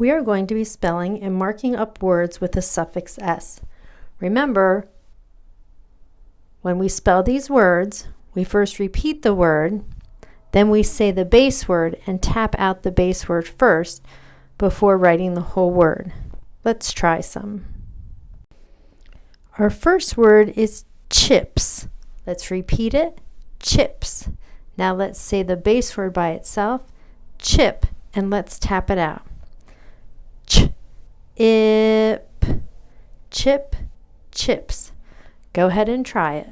We are going to be spelling and marking up words with the suffix s. Remember, when we spell these words, we first repeat the word, then we say the base word and tap out the base word first before writing the whole word. Let's try some. Our first word is chips. Let's repeat it, chips. Now let's say the base word by itself, chip, and let's tap it out. Ip, chip, chips. Go ahead and try it.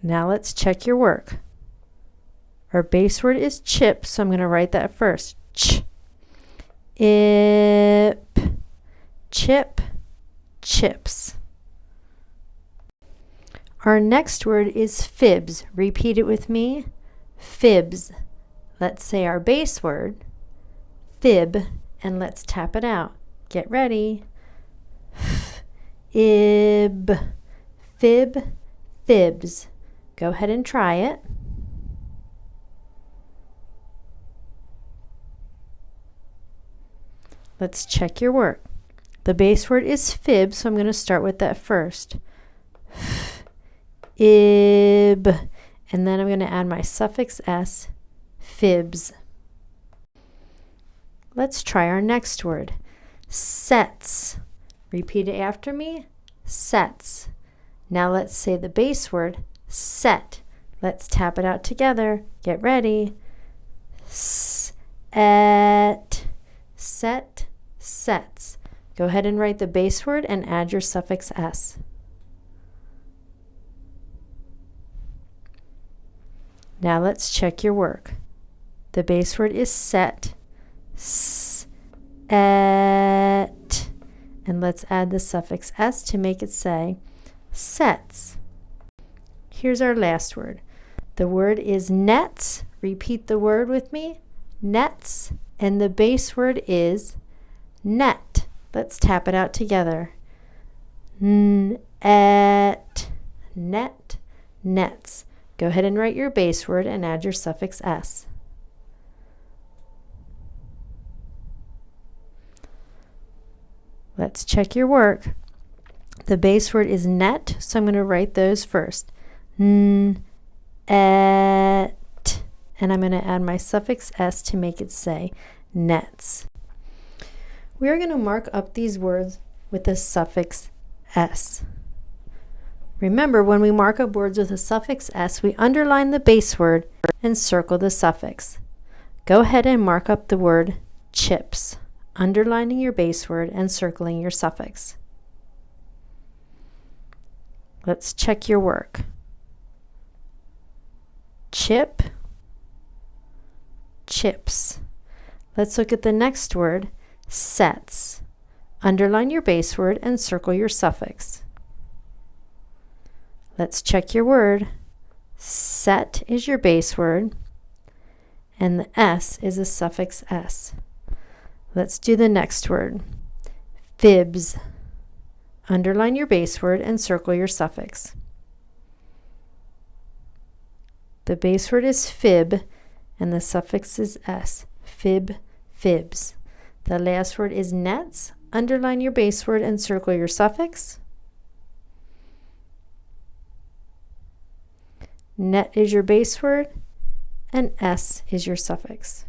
Now let's check your work. Our base word is chip, so I'm going to write that first. Ch, ip, chip, chips. Our next word is fibs. Repeat it with me. Fibs. Let's say our base word, fib, and let's tap it out. Get ready. Ib, fib, fibs. Go ahead and try it. Let's check your work. The base word is fib, so I'm going to start with that first. Ib, and then I'm going to add my suffix s, fibs. Let's try our next word, sets. Repeat it after me, sets. Now let's say the base word, set. Let's tap it out together. Get ready. Set, sets. Go ahead and write the base word and add your suffix s. Now let's check your work. The base word is set, et, and let's add the suffix s to make it say sets. Here's our last word. The word is nets. Repeat the word with me, nets, and the base word is net. Let's tap it out together. Et, net, nets. Go ahead and write your base word and add your suffix s. Let's check your work. The base word is net, so I'm going to write those first. Et, and I'm going to add my suffix s to make it say nets. We are going to mark up these words with the suffix s. Remember, when we mark up words with a suffix s, we underline the base word and circle the suffix. Go ahead and mark up the word chips, underlining your base word and circling your suffix. Let's check your work. Chip, chips. Let's look at the next word, sets. Underline your base word and circle your suffix. Let's check your word. Set is your base word, and the s is a suffix s. Let's do the next word. Fibs. Underline your base word and circle your suffix. The base word is fib, and the suffix is s. Fib, fibs. The last word is nets. Underline your base word and circle your suffix. Net is your base word, and s is your suffix.